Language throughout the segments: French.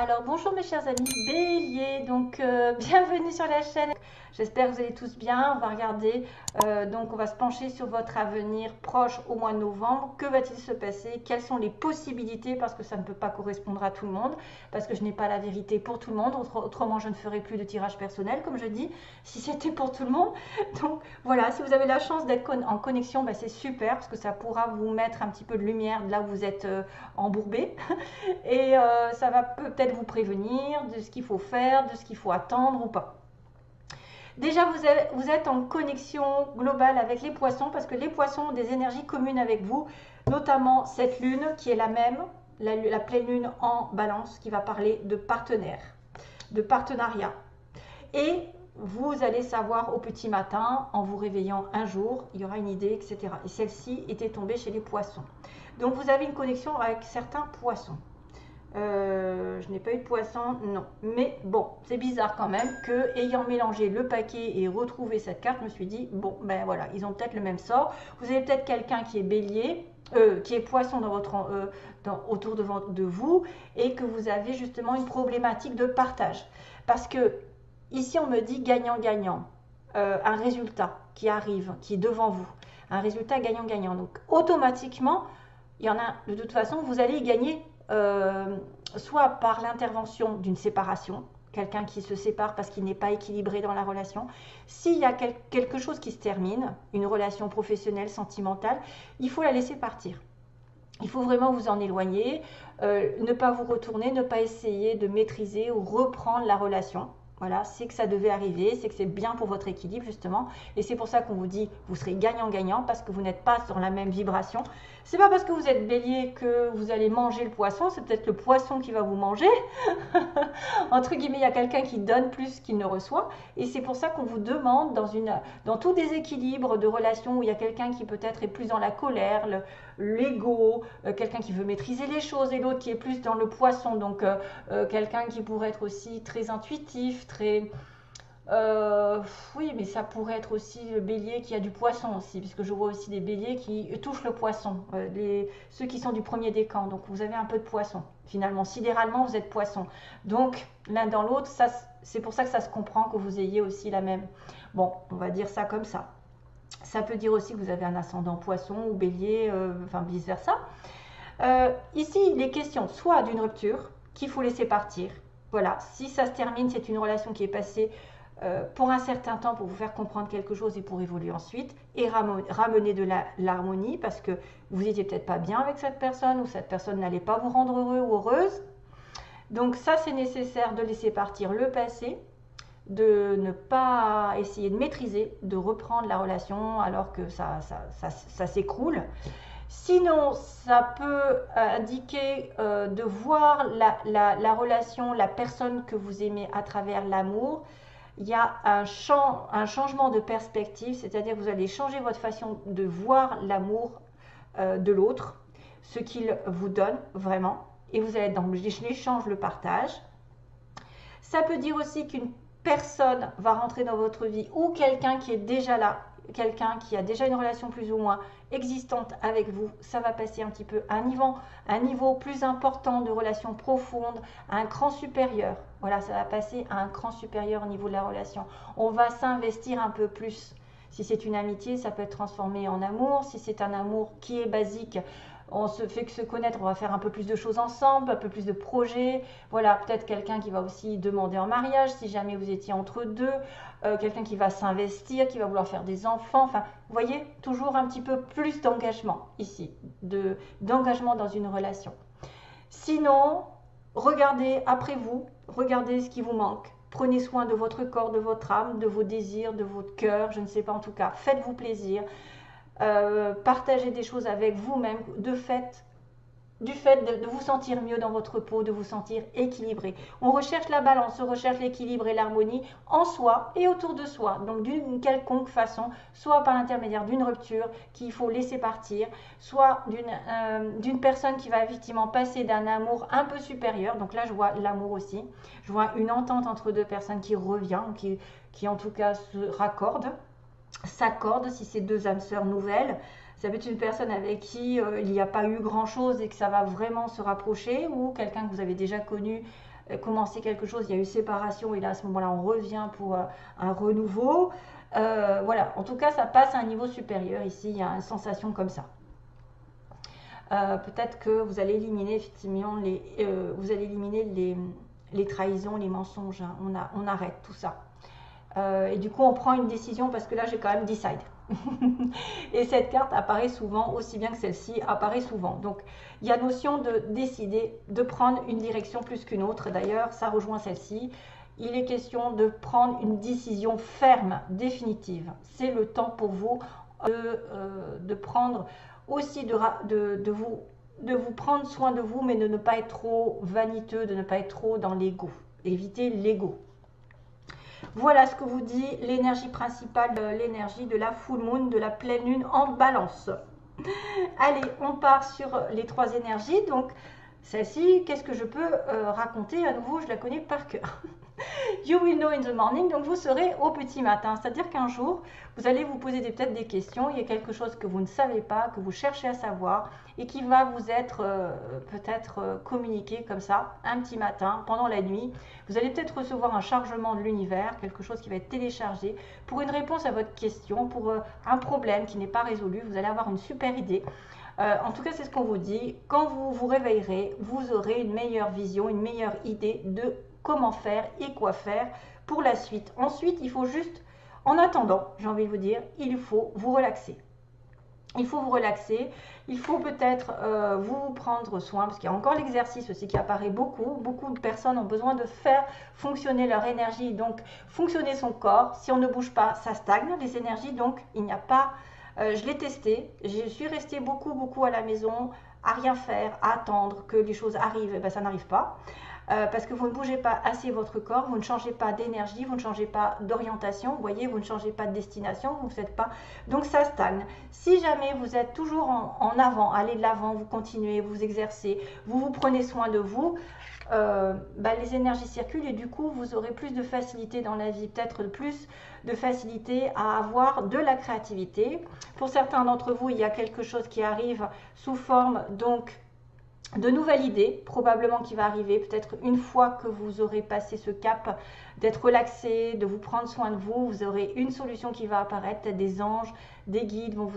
Alors bonjour mes chers amis Bélier, bienvenue sur la chaîne. J'espère que vous allez tous bien. On va regarder, on va se pencher sur votre avenir proche au mois de novembre. Que va-t-il se passer? Quelles sont les possibilités? Parce que ça ne peut pas correspondre à tout le monde, parce que je n'ai pas la vérité pour tout le monde. Autrement, je ne ferai plus de tirage personnel, comme je dis, si c'était pour tout le monde. Donc voilà, si vous avez la chance d'être en connexion, c'est super, parce que ça pourra vous mettre un petit peu de lumière là où vous êtes embourbé. Et ça va peut-être vous prévenir de ce qu'il faut faire, de ce qu'il faut attendre ou pas. Déjà, vous êtes en connexion globale avec les poissons parce que les poissons ont des énergies communes avec vous, notamment cette lune qui est la même, la pleine lune en balance qui va parler de partenaire, de partenariat. Et vous allez savoir au petit matin, en vous réveillant un jour, il y aura une idée, etc. Et celle-ci était tombée chez les poissons. Donc vous avez une connexion avec certains poissons. Je n'ai pas eu de poisson, non. Mais bon, c'est bizarre quand même que, ayant mélangé le paquet et retrouvé cette carte, je me suis dit, bon, ben voilà, ils ont peut-être le même sort. Vous avez peut-être quelqu'un qui est bélier, qui est poisson dans votre, autour de vous, et que vous avez justement une problématique de partage. Parce que, ici, on me dit gagnant-gagnant. Un résultat qui arrive, qui est devant vous. Un résultat gagnant-gagnant. Donc, automatiquement, il y en a, de toute façon, vous allez y gagner. Soit par l'intervention d'une séparation, quelqu'un qui se sépare parce qu'il n'est pas équilibré dans la relation. S'il y a quelque chose qui se termine, une relation professionnelle, sentimentale, il faut la laisser partir. Il faut vraiment vous en éloigner, ne pas vous retourner, ne pas essayer de maîtriser ou reprendre la relation. Voilà, c'est que ça devait arriver, c'est que c'est bien pour votre équilibre justement. Et c'est pour ça qu'on vous dit, vous serez gagnant-gagnant parce que vous n'êtes pas sur la même vibration. C'est pas parce que vous êtes bélier que vous allez manger le poisson, c'est peut-être le poisson qui va vous manger. Entre guillemets, il y a quelqu'un qui donne plus qu'il ne reçoit. Et c'est pour ça qu'on vous demande, dans tout déséquilibre de relation où il y a quelqu'un qui peut-être est plus dans la colère, l'ego, quelqu'un qui veut maîtriser les choses et l'autre qui est plus dans le poisson. Donc quelqu'un qui pourrait être aussi très intuitif, très... oui, mais ça pourrait être aussi le bélier qui a du poisson aussi, puisque je vois aussi des béliers qui touchent le poisson, ceux qui sont du premier décan. Donc vous avez un peu de poisson. Finalement, sidéralement, vous êtes poisson. Donc l'un dans l'autre, c'est pour ça que ça se comprend que vous ayez aussi la même. Bon, on va dire ça comme ça. Ça peut dire aussi que vous avez un ascendant poisson ou bélier, enfin vice versa. Ici, il est question soit d'une rupture qu'il faut laisser partir. Voilà, si ça se termine, c'est une relation qui est passée pour un certain temps pour vous faire comprendre quelque chose et pour évoluer ensuite et ramener de l'harmonie parce que vous n'étiez peut-être pas bien avec cette personne ou cette personne n'allait pas vous rendre heureux ou heureuse. Donc ça, c'est nécessaire de laisser partir le passé, de ne pas essayer de maîtriser, de reprendre la relation alors que ça s'écroule. Sinon, ça peut indiquer de voir la relation, la personne que vous aimez à travers l'amour. Il y a un changement de perspective, c'est-à-dire que vous allez changer votre façon de voir l'amour de l'autre, ce qu'il vous donne vraiment, et vous allez être dans l'échange, le partage. Ça peut dire aussi qu'une personne va rentrer dans votre vie ou quelqu'un qui est déjà là, quelqu'un qui a déjà une relation plus ou moins existante avec vous, ça va passer un petit peu à un niveau plus important de relation profonde, à un cran supérieur. Voilà, ça va passer à un cran supérieur au niveau de la relation. On va s'investir un peu plus. Si c'est une amitié, ça peut être transformé en amour. Si c'est un amour qui est basique, on se fait que se connaître, on va faire un peu plus de choses ensemble, un peu plus de projets. Voilà, peut-être quelqu'un qui va aussi demander en mariage si jamais vous étiez entre deux, quelqu'un qui va s'investir, qui va vouloir faire des enfants. Enfin, vous voyez, toujours un petit peu plus d'engagement ici, d'engagement dans une relation. Sinon, regardez après vous, regardez ce qui vous manque. Prenez soin de votre corps, de votre âme, de vos désirs, de votre cœur, je ne sais pas en tout cas. Faites-vous plaisir. Partagez des choses avec vous-même du fait de vous sentir mieux dans votre peau, de vous sentir équilibré. On recherche la balance, on recherche l'équilibre et l'harmonie en soi et autour de soi. Donc d'une quelconque façon, soit par l'intermédiaire d'une rupture qu'il faut laisser partir, soit d'une personne qui va effectivement passer d'un amour un peu supérieur. Donc là, je vois l'amour aussi. Je vois une entente entre deux personnes qui revient, qui en tout cas se raccordent. S'accordent si c'est deux âmes sœurs nouvelles. Ça peut être une personne avec qui il n'y a pas eu grand chose et que ça va vraiment se rapprocher, ou quelqu'un que vous avez déjà connu commencé quelque chose, il y a eu séparation et là à ce moment-là on revient pour un renouveau. Voilà, en tout cas ça passe à un niveau supérieur ici, il y a une sensation comme ça. Peut-être que vous allez éliminer effectivement les trahisons, les mensonges, hein. On arrête tout ça. Et du coup on prend une décision parce que là j'ai quand même decide. Et cette carte apparaît souvent, aussi bien que celle-ci apparaît souvent. Donc il y a notion de décider, de prendre une direction plus qu'une autre. D'ailleurs ça rejoint celle-ci. Il est question de prendre une décision ferme, définitive. C'est le temps pour vous de prendre aussi de vous prendre soin de vous, mais de ne pas être trop vaniteux, de ne pas être trop dans l'ego. Évitez l'ego. Voilà ce que vous dit l'énergie principale, l'énergie de la full moon, de la pleine lune en balance. Allez, on part sur les 3 énergies. Donc, celle-ci, qu'est-ce que je peux raconter? À nouveau, je la connais par cœur. You will know in the morning, donc vous serez au petit matin. C'est-à-dire qu'un jour, vous allez vous poser peut-être des questions. Il y a quelque chose que vous ne savez pas, que vous cherchez à savoir et qui va vous être peut-être communiqué comme ça, un petit matin, pendant la nuit. Vous allez peut-être recevoir un chargement de l'univers, quelque chose qui va être téléchargé pour une réponse à votre question, pour un problème qui n'est pas résolu. Vous allez avoir une super idée. En tout cas, c'est ce qu'on vous dit. Quand vous vous réveillerez, vous aurez une meilleure vision, une meilleure idée de comment faire et quoi faire pour la suite. Ensuite, il faut juste, en attendant, j'ai envie de vous dire, il faut vous relaxer. Il faut vous relaxer, il faut peut-être vous prendre soin, parce qu'il y a encore l'exercice aussi qui apparaît beaucoup. Beaucoup de personnes ont besoin de faire fonctionner leur énergie, donc fonctionner son corps. Si on ne bouge pas, ça stagne, les énergies, donc il n'y a pas... je l'ai testé, je suis restée beaucoup à la maison, à rien faire, à attendre que les choses arrivent, et ben ça n'arrive pas. Parce que vous ne bougez pas assez votre corps, vous ne changez pas d'énergie, vous ne changez pas d'orientation, vous voyez, vous ne changez pas de destination, vous ne faites pas, donc ça stagne. Si jamais vous êtes toujours en avant, allez de l'avant, vous continuez, vous exercez, vous prenez soin de vous, les énergies circulent et du coup vous aurez plus de facilité dans la vie, peut-être plus de facilité à avoir de la créativité. Pour certains d'entre vous, il y a quelque chose qui arrive sous forme donc de nouvelles idées, probablement qui va arriver, peut-être une fois que vous aurez passé ce cap d'être relaxé, de vous prendre soin de vous, vous aurez une solution qui va apparaître, peut-être des anges, des guides vont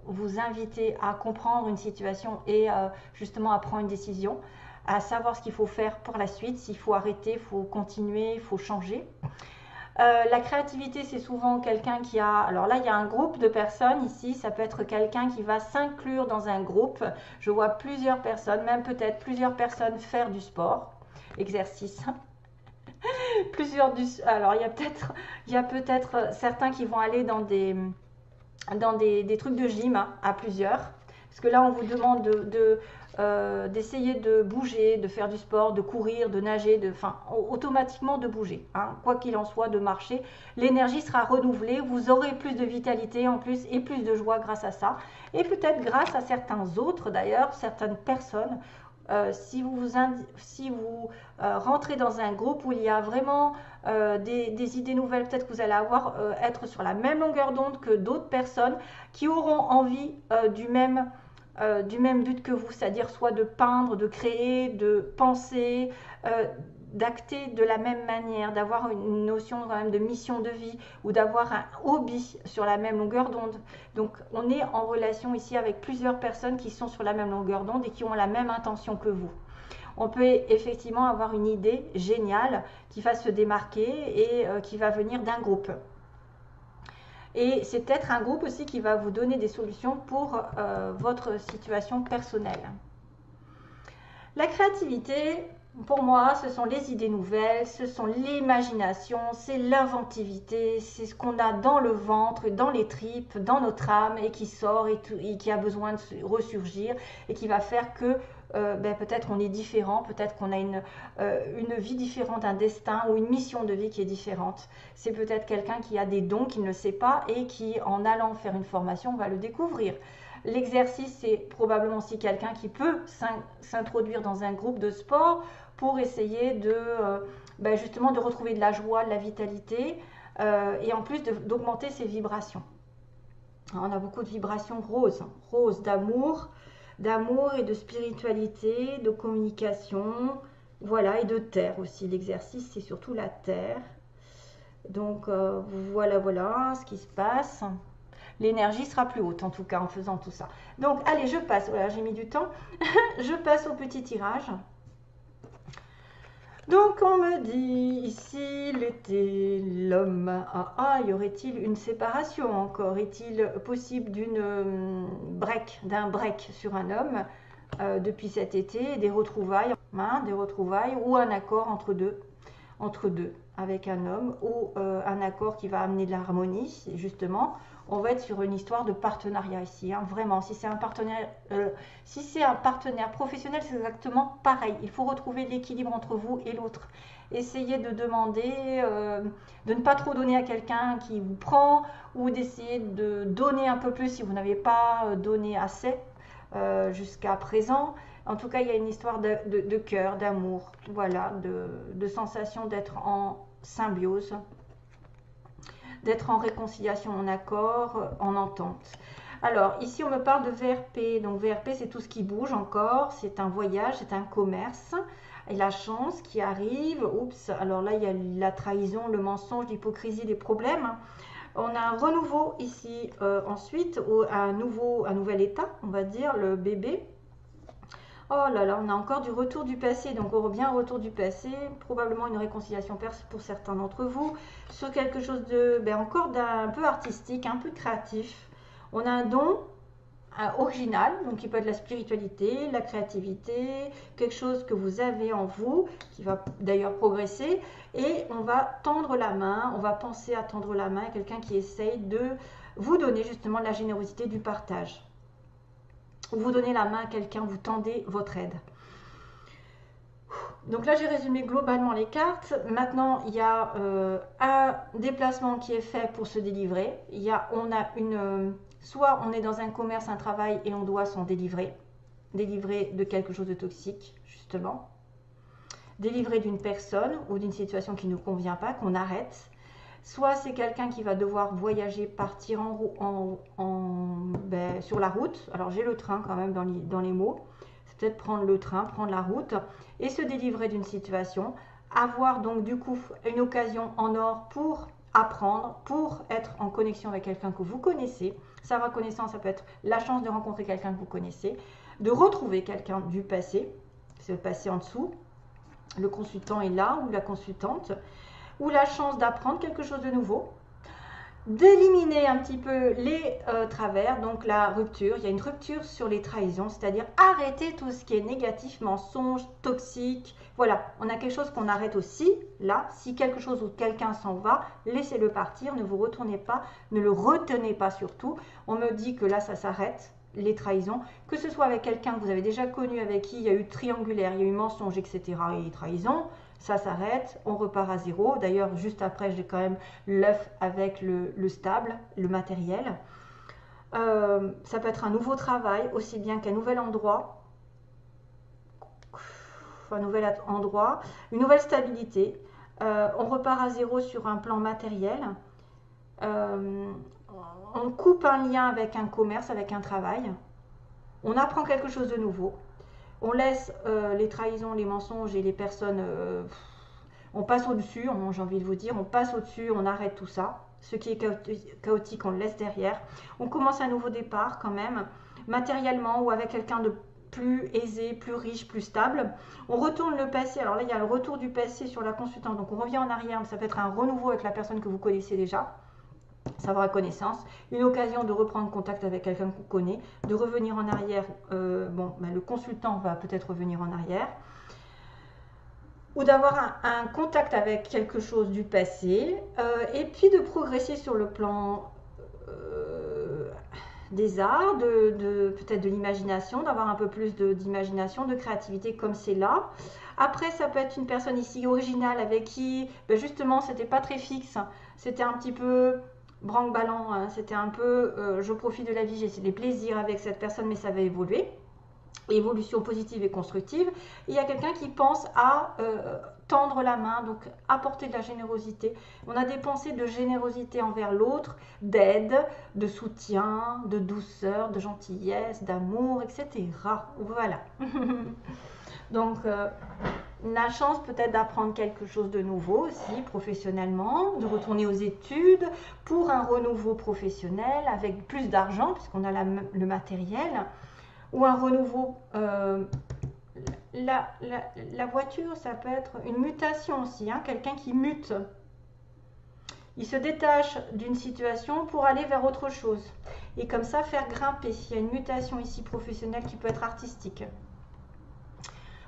vous inviter à comprendre une situation et justement à prendre une décision, à savoir ce qu'il faut faire pour la suite, s'il faut arrêter, il faut continuer, il faut changer. La créativité, c'est souvent quelqu'un qui a... Alors là, il y a un groupe de personnes ici. Ça peut être quelqu'un qui va s'inclure dans un groupe. Je vois plusieurs personnes, même peut-être plusieurs personnes faire du sport, exercice. Alors, il y a peut-être certains qui vont aller dans des trucs de gym hein, à plusieurs. Parce que là, on vous demande d'essayer de bouger, de faire du sport, de courir, de nager, automatiquement de bouger. Hein. Quoi qu'il en soit, de marcher. L'énergie sera renouvelée, vous aurez plus de vitalité en plus et plus de joie grâce à ça. Et peut-être grâce à certains autres d'ailleurs, certaines personnes, si vous rentrez dans un groupe où il y a vraiment des idées nouvelles, peut-être que vous allez être sur la même longueur d'onde que d'autres personnes qui auront envie du même but que vous, c'est-à-dire soit de peindre, de créer, de penser, d'acter de la même manière, d'avoir une notion quand même de mission de vie ou d'avoir un hobby sur la même longueur d'onde. Donc on est en relation ici avec plusieurs personnes qui sont sur la même longueur d'onde et qui ont la même intention que vous. On peut effectivement avoir une idée géniale qui va se démarquer et qui va venir d'un groupe. Et c'est peut-être un groupe aussi qui va vous donner des solutions pour votre situation personnelle. La créativité, pour moi, ce sont les idées nouvelles, ce sont l'imagination, c'est l'inventivité, c'est ce qu'on a dans le ventre, dans les tripes, dans notre âme et qui sort et qui a besoin de ressurgir et qui va faire que peut-être on est différent, peut-être qu'on a une vie différente, un destin ou une mission de vie qui est différente. C'est peut-être quelqu'un qui a des dons, qui ne le sait pas et qui, en allant faire une formation, va le découvrir. L'exercice, c'est probablement aussi quelqu'un qui peut s'introduire dans un groupe de sport pour essayer justement de retrouver de la joie, de la vitalité et en plus d'augmenter ses vibrations. On a beaucoup de vibrations roses, d'amour et de spiritualité, de communication, Voilà, et de terre aussi. L'exercice, c'est surtout la terre. Donc voilà, voilà ce qui se passe. L'énergie sera plus haute en tout cas en faisant tout ça. Donc allez, je passe. Voilà, j'ai mis du temps. Je passe au petit tirage. Donc on me dit ici l'été, l'homme, y aurait-il une séparation encore? Est-il possible d'un break sur un homme depuis cet été, des retrouvailles ou un accord entre deux avec un homme ou un accord qui va amener de l'harmonie justement. On va être sur une histoire de partenariat ici, hein, vraiment. Si c'est un partenaire professionnel, c'est exactement pareil. Il faut retrouver l'équilibre entre vous et l'autre. Essayez de demander, de ne pas trop donner à quelqu'un qui vous prend, ou d'essayer de donner un peu plus si vous n'avez pas donné assez jusqu'à présent. En tout cas, il y a une histoire de cœur, d'amour, voilà, de sensation d'être en symbiose, d'être en réconciliation, en accord, en entente. Alors, ici, on me parle de VRP. Donc, VRP, c'est tout ce qui bouge encore. C'est un voyage, c'est un commerce. Et la chance qui arrive. Oups, alors là, il y a la trahison, le mensonge, l'hypocrisie, les problèmes. On a un renouveau ici. Ensuite, un nouvel état, on va dire, le bébé. Oh là là, on a encore du retour du passé, donc on revient au retour du passé, probablement une réconciliation pour certains d'entre vous, sur quelque chose de, encore d'un peu artistique, un peu créatif. On a un don original, donc qui peut être la spiritualité, la créativité, quelque chose que vous avez en vous, qui va d'ailleurs progresser, et on va tendre la main, on va penser à tendre la main à quelqu'un qui essaye de vous donner justement de la générosité, du partage. Vous donnez la main à quelqu'un, vous tendez votre aide. Donc là, j'ai résumé globalement les cartes. Maintenant, il y a un déplacement qui est fait pour se délivrer. Soit on est dans un commerce, un travail et on doit s'en délivrer de quelque chose de toxique, justement. Délivrer d'une personne ou d'une situation qui ne nous convient pas, qu'on arrête. Soit c'est quelqu'un qui va devoir voyager, partir sur la route. Alors j'ai le train quand même dans les mots. C'est peut-être prendre le train, prendre la route et se délivrer d'une situation. Avoir donc du coup une occasion en or pour apprendre, pour être en connexion avec quelqu'un que vous connaissez. Sa reconnaissance, ça peut être la chance de rencontrer quelqu'un que vous connaissez, de retrouver quelqu'un du passé. C'est le passé en dessous. Le consultant est là ou la consultante. Ou la chance d'apprendre quelque chose de nouveau, d'éliminer un petit peu les travers, donc la rupture. Il y a une rupture sur les trahisons, c'est-à-dire arrêter tout ce qui est négatif, mensonge, toxique. Voilà, on a quelque chose qu'on arrête aussi. Là, si quelque chose ou quelqu'un s'en va, laissez-le partir, ne vous retournez pas, ne le retenez pas surtout. On me dit que là, ça s'arrête, les trahisons, que ce soit avec quelqu'un que vous avez déjà connu, avec qui il y a eu triangulaire, il y a eu mensonge, etc. et trahison. Ça s'arrête, on repart à zéro. D'ailleurs, juste après, j'ai quand même l'œuf avec le stable, le matériel. Ça peut être un nouveau travail, aussi bien qu'un nouvel endroit. Une nouvelle stabilité. On repart à zéro sur un plan matériel. On coupe un lien avec un commerce, avec un travail. On apprend quelque chose de nouveau. On laisse les trahisons, les mensonges et les personnes, on passe au-dessus, j'ai envie de vous dire, on passe au-dessus, on arrête tout ça. Ce qui est chaotique, on le laisse derrière. On commence un nouveau départ quand même, matériellement ou avec quelqu'un de plus aisé, plus riche, plus stable. On retourne le passé, alors là il y a le retour du passé sur la consultante, donc on revient en arrière, mais ça peut être un renouveau avec la personne que vous connaissez déjà. Savoir connaissance, une occasion de reprendre contact avec quelqu'un qu'on connaît, de revenir en arrière, le consultant va peut-être revenir en arrière, ou d'avoir un contact avec quelque chose du passé, et puis de progresser sur le plan des arts, peut-être de l'imagination, d'avoir un peu plus d'imagination, de créativité comme c'est là. Après, ça peut être une personne ici originale avec qui, justement, c'était pas très fixe, c'était un petit peu branque-ballant, hein. C'était un peu je profite de la vie, j'ai des plaisirs avec cette personne, mais ça va évoluer. Évolution positive et constructive. Il y a quelqu'un qui pense à tendre la main, donc apporter de la générosité. On a des pensées de générosité envers l'autre, d'aide, de soutien, de douceur, de gentillesse, d'amour, etc. Voilà. Donc la chance peut-être d'apprendre quelque chose de nouveau aussi professionnellement, de retourner aux études pour un renouveau professionnel avec plus d'argent puisqu'on a le matériel, ou un renouveau. La voiture, ça peut être une mutation aussi, hein, quelqu'un qui mute. Il se détache d'une situation pour aller vers autre chose. Et comme ça, faire grimper. Il y a une mutation ici professionnelle qui peut être artistique.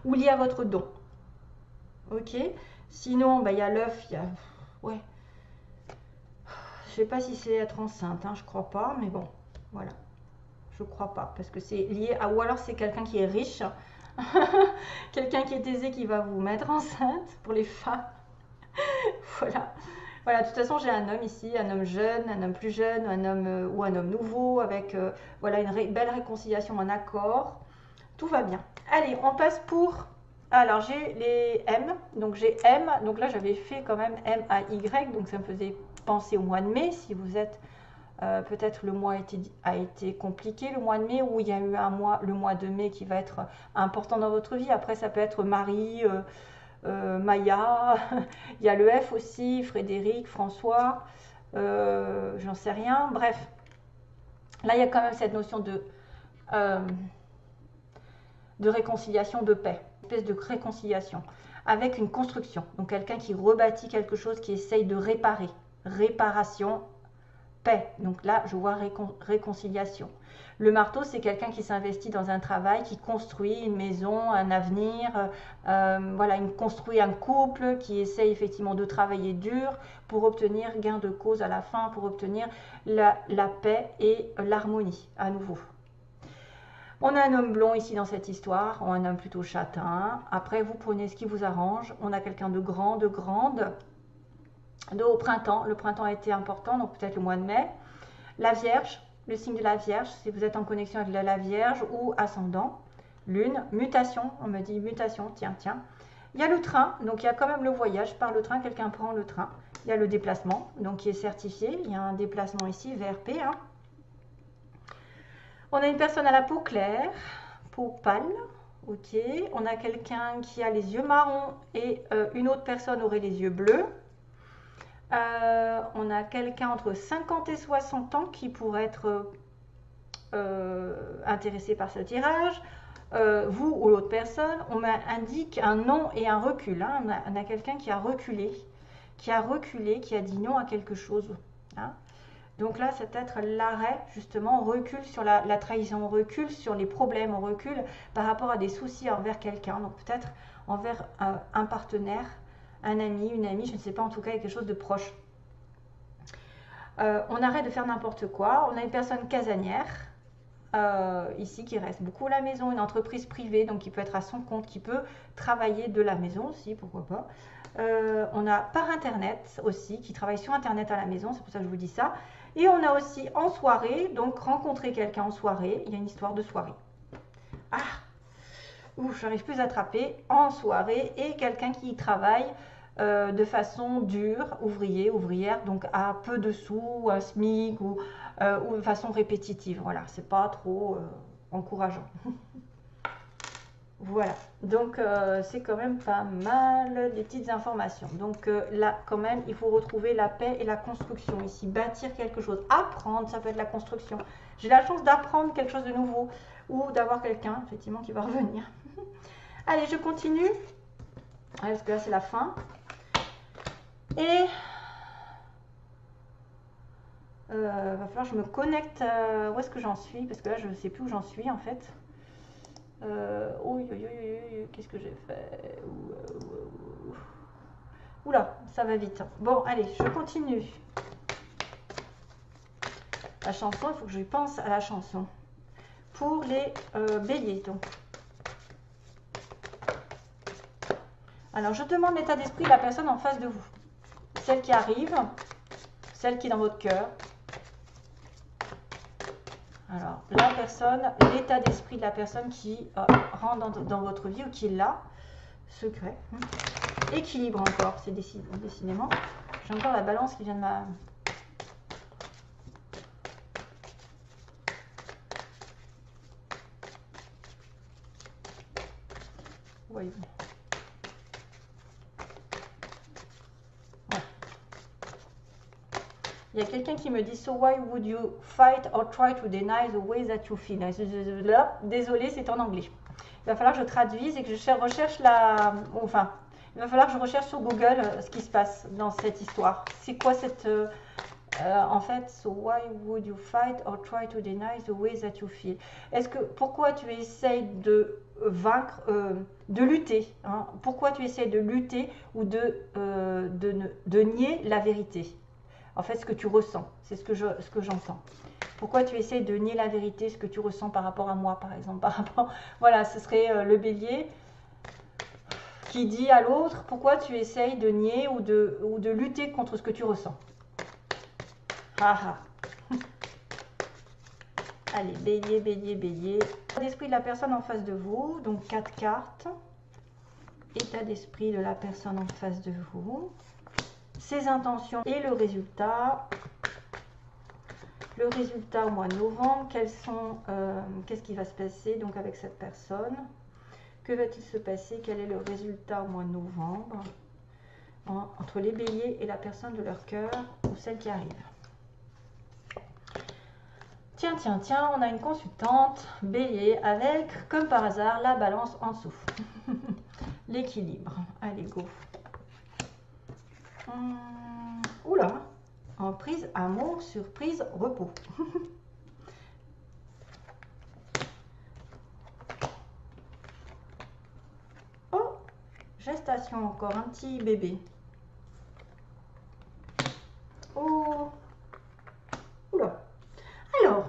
Ou liée à votre don. Ok. Sinon, bah, il y a l'œuf, il y a... Ouais. Je sais pas si c'est être enceinte, hein, je crois pas, mais bon, voilà. Je crois pas, parce que c'est lié à... Ou alors c'est quelqu'un qui est riche, quelqu'un qui est aisé qui va vous mettre enceinte, pour les femmes. Voilà. Voilà, de toute façon, j'ai un homme ici, un homme jeune, un homme plus jeune, un homme ou un homme nouveau, avec voilà, une belle réconciliation, un accord. Tout va bien. Allez, on passe pour... Alors, j'ai les M. Donc, j'ai M. Donc là, j'avais fait quand même M-A-Y. Donc, ça me faisait penser au mois de mai. Si vous êtes... peut-être le mois a été compliqué, le mois de mai, ou il y a eu un mois, le mois de mai qui va être important dans votre vie. Après, ça peut être Marie... Maya, il y a le F aussi, Frédéric, François, j'en sais rien. Bref, là il y a quand même cette notion de réconciliation, de paix, une espèce de réconciliation avec une construction. Donc quelqu'un qui rebâtit quelque chose, qui essaye de réparer. Réparation, paix. Donc là, je vois réconciliation. Le marteau, c'est quelqu'un qui s'investit dans un travail, qui construit une maison, un avenir, voilà, il construit un couple, qui essaye effectivement de travailler dur pour obtenir gain de cause à la fin, pour obtenir la paix et l'harmonie à nouveau. On a un homme blond ici dans cette histoire, ou un homme plutôt châtain. Après, vous prenez ce qui vous arrange. On a quelqu'un de grand, de grande. Au printemps, le printemps a été important, donc peut-être le mois de mai. La Vierge, le signe de la Vierge, si vous êtes en connexion avec la Vierge ou ascendant. Lune, mutation, on me dit mutation, tiens. Il y a le train, donc il y a quand même le voyage par le train, quelqu'un prend le train. Il y a le déplacement, donc qui est certifié. Il y a un déplacement ici, VRP. Hein. On a une personne à la peau claire, peau pâle. Ok. On a quelqu'un qui a les yeux marrons et une autre personne aurait les yeux bleus. On a quelqu'un entre 50 et 60 ans qui pourrait être intéressé par ce tirage. Vous ou l'autre personne, on m'indique un non et un recul. Hein. On a quelqu'un qui a reculé, qui a dit non à quelque chose. Hein. Donc là, c'est peut-être l'arrêt, justement, on recule sur la trahison, on recule sur les problèmes, on recule par rapport à des soucis envers quelqu'un, donc peut-être envers un partenaire, un ami, une amie, je ne sais pas, en tout cas quelque chose de proche. On arrête de faire n'importe quoi. On a une personne casanière ici qui reste beaucoup à la maison, une entreprise privée, donc qui peut être à son compte, qui peut travailler de la maison aussi, pourquoi pas. On a par internet aussi, qui travaille sur internet à la maison, c'est pour ça que je vous dis ça. Et on a aussi en soirée, donc rencontrer quelqu'un en soirée, il y a une histoire de soirée. Ah, ouf, j'arrive plus à attraper, en soirée, et quelqu'un qui travaille de façon dure, ouvrière, donc à peu de sous, un SMIC ou de façon répétitive. Voilà, c'est pas trop encourageant. Voilà, donc c'est quand même pas mal des petites informations. Donc là, quand même, il faut retrouver la paix et la construction ici, bâtir quelque chose, apprendre, ça peut être la construction. J'ai la chance d'apprendre quelque chose de nouveau ou d'avoir quelqu'un, effectivement, qui va revenir. Allez, je continue, parce que là, c'est la fin. Et va falloir que je me connecte où est-ce que j'en suis, parce que là je ne sais plus où j'en suis en fait. Qu'est-ce que j'ai fait? Oula, ça va vite. Bon, allez, je continue. La chanson, il faut que je pense à la chanson. Pour les béliers, donc. Alors, je demande l'état d'esprit de la personne en face de vous. Celle qui arrive, celle qui est dans votre cœur. Alors, la personne, l'état d'esprit de la personne qui rentre dans votre vie ou qui est là, secret. Équilibre encore, c'est décidément. J'ai encore la balance qui vient de ma... Voyons. Il y a quelqu'un qui me dit so why would you fight or try to deny the way that you feel? Là, désolé, c'est en anglais. Il va falloir que je traduise et que je recherche la. Enfin, il va falloir que je recherche sur Google ce qui se passe dans cette histoire. C'est quoi cette. En fait, so why would you fight or try to deny the way that you feel? Est-ce que pourquoi tu essayes de vaincre, de lutter, hein? Pourquoi tu essayes de lutter ou de nier la vérité? En fait, ce que tu ressens, c'est ce que j'entends. Pourquoi tu essayes de nier la vérité, ce que tu ressens par rapport à moi, par exemple, par rapport, voilà, ce serait le bélier qui dit à l'autre, pourquoi tu essayes de nier ou de lutter contre ce que tu ressens. Ah ah. Allez, bélier, bélier, bélier. État d'esprit de la personne en face de vous, donc 4 cartes. État d'esprit de la personne en face de vous. Ses intentions et le résultat. Le résultat au mois de novembre, qu'est-ce qui va se passer donc avec cette personne? Que va-t-il se passer? Quel est le résultat au mois de novembre entre les béliers et la personne de leur cœur ou celle qui arrive? Tiens, tiens, tiens, on a une consultante bélier avec, comme par hasard, la balance en dessous. L'équilibre. Allez, go. Oula, en prise, amour, surprise, repos. Oh, gestation encore, un petit bébé. Oh, oula. Alors,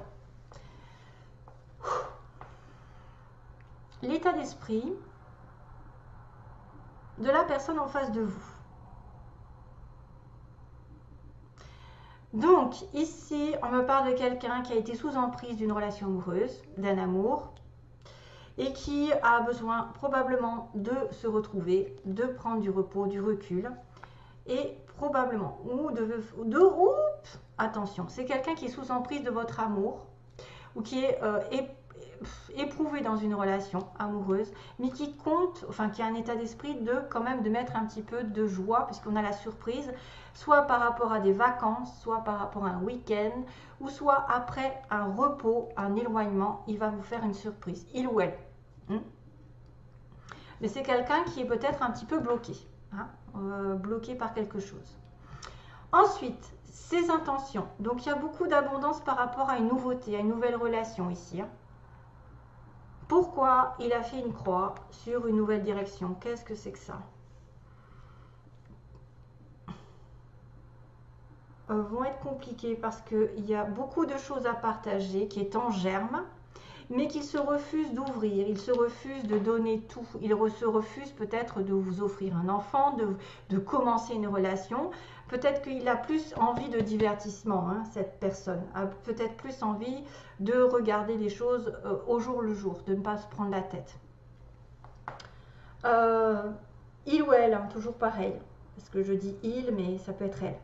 l'état d'esprit de la personne en face de vous. Donc, ici, on me parle de quelqu'un qui a été sous emprise d'une relation amoureuse, d'un amour, et qui a besoin probablement de se retrouver, de prendre du repos, du recul, et probablement, attention, c'est quelqu'un qui est sous emprise de votre amour, ou qui est éprouvé dans une relation amoureuse, mais qui compte, enfin qui a un état d'esprit de quand même de mettre un petit peu de joie, puisqu'on a la surprise, soit par rapport à des vacances, soit par rapport à un week-end, ou soit après un repos, un éloignement, il va vous faire une surprise, il ou elle. Mais c'est quelqu'un qui est peut-être un petit peu bloqué, hein, bloqué par quelque chose. Ensuite, ses intentions. Donc il y a beaucoup d'abondance par rapport à une nouveauté, à une nouvelle relation ici. Hein. Pourquoi il a fait une croix sur une nouvelle direction? Qu'est-ce que c'est que ça? Vont être compliqués parce qu'il y a beaucoup de choses à partager qui est en germe, mais qu'il se refuse d'ouvrir, il se refuse de donner tout, il se refuse peut-être de vous offrir un enfant, de commencer une relation. Peut-être qu'il a plus envie de divertissement, hein, cette personne, a peut-être plus envie de regarder les choses au jour le jour, de ne pas se prendre la tête. Il ou elle, hein, toujours pareil, parce que je dis il, mais ça peut être elle.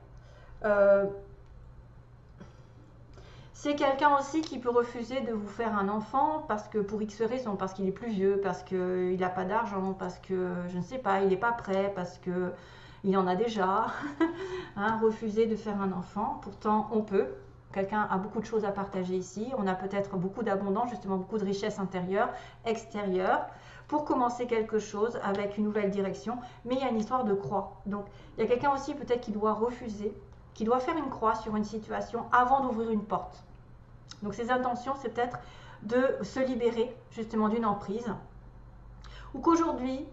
C'est quelqu'un aussi qui peut refuser de vous faire un enfant parce que pour X raisons, parce qu'il est plus vieux, parce qu'il n'a pas d'argent, parce que je ne sais pas, il n'est pas prêt, parce qu'il en a déjà. Hein, refuser de faire un enfant, pourtant on peut. Quelqu'un a beaucoup de choses à partager ici. On a peut-être beaucoup d'abondance, justement beaucoup de richesse intérieure, extérieure, pour commencer quelque chose avec une nouvelle direction. Mais il y a une histoire de croix. Donc il y a quelqu'un aussi peut-être qui doit refuser, qui doit faire une croix sur une situation avant d'ouvrir une porte. Donc ses intentions, c'est peut-être de se libérer justement d'une emprise, ou qu'aujourd'hui,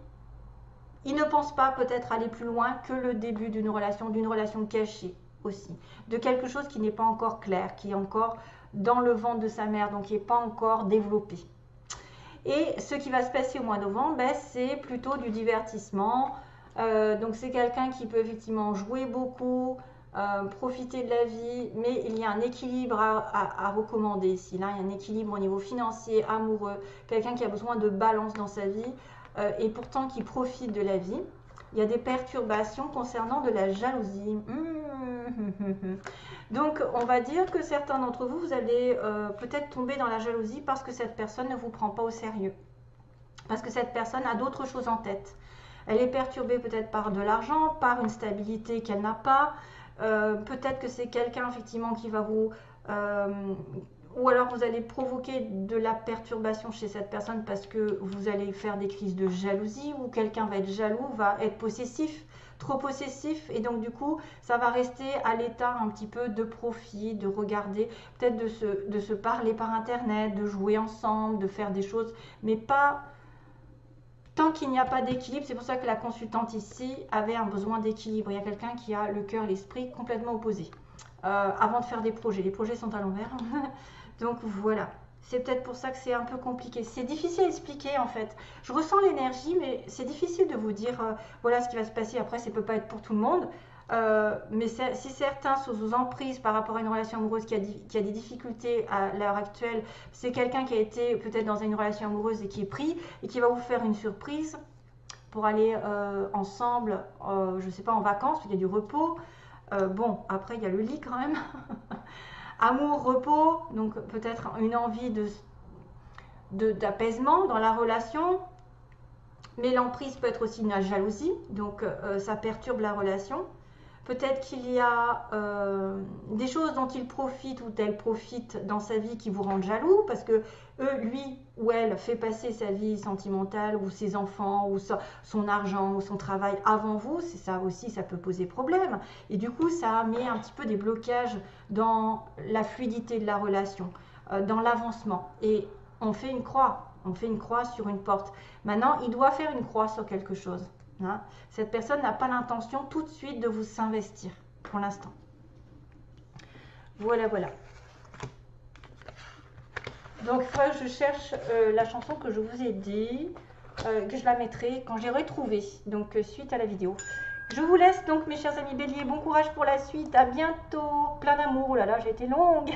il ne pense pas peut-être aller plus loin que le début d'une relation cachée aussi, de quelque chose qui n'est pas encore clair, qui est encore dans le ventre de sa mère, donc qui n'est pas encore développé. Et ce qui va se passer au mois de novembre, ben, c'est plutôt du divertissement. Donc c'est quelqu'un qui peut effectivement jouer beaucoup, profiter de la vie, mais il y a un équilibre à recommander ici. Là, il y a un équilibre au niveau financier, amoureux, quelqu'un qui a besoin de balance dans sa vie et pourtant qui profite de la vie. Il y a des perturbations concernant de la jalousie. Donc, on va dire que certains d'entre vous, vous allez peut-être tomber dans la jalousie parce que cette personne ne vous prend pas au sérieux. Parce que cette personne a d'autres choses en tête. Elle est perturbée peut-être par de l'argent, par une stabilité qu'elle n'a pas, Peut-être que c'est quelqu'un effectivement qui va vous... ou alors vous allez provoquer de la perturbation chez cette personne parce que vous allez faire des crises de jalousie, ou quelqu'un va être jaloux, va être possessif, trop possessif, et donc du coup ça va rester à l'état un petit peu de profit, de regarder, peut-être de se parler par internet, de jouer ensemble, de faire des choses, mais pas tant qu'il n'y a pas d'équilibre. C'est pour ça que la consultante ici avait un besoin d'équilibre. Il y a quelqu'un qui a le cœur, l'esprit complètement opposé avant de faire des projets. Les projets sont à l'envers. Donc voilà, c'est peut-être pour ça que c'est un peu compliqué. C'est difficile à expliquer en fait. Je ressens l'énergie, mais c'est difficile de vous dire voilà ce qui va se passer. Après, ça ne peut pas être pour tout le monde. Mais si certains sont sous emprise par rapport à une relation amoureuse qui a des difficultés à l'heure actuelle, c'est quelqu'un qui a été peut-être dans une relation amoureuse et qui est pris et qui va vous faire une surprise pour aller ensemble, je ne sais pas, en vacances, il y a du repos. Bon, après il y a le lit quand même. Amour, repos, donc peut-être une envie d'apaisement dans la relation, mais l'emprise peut être aussi une jalousie, donc ça perturbe la relation. Peut-être qu'il y a des choses dont il profite ou elle profite dans sa vie qui vous rendent jaloux, parce que lui ou elle fait passer sa vie sentimentale ou ses enfants ou son argent ou son travail avant vous. C'est ça aussi, ça peut poser problème. Et du coup, ça met un petit peu des blocages dans la fluidité de la relation, dans l'avancement. Et on fait une croix. On fait une croix sur une porte. Maintenant, il doit faire une croix sur quelque chose. Hein. Cette personne n'a pas l'intention tout de suite de vous s'investir pour l'instant. Voilà, voilà. Donc, il faudrait que je cherche la chanson que je vous ai dit, que je la mettrai quand j'ai retrouvé, donc suite à la vidéo. Je vous laisse donc, mes chers amis béliers. Bon courage pour la suite. À bientôt. Plein d'amour. Oh là là, j'ai été longue.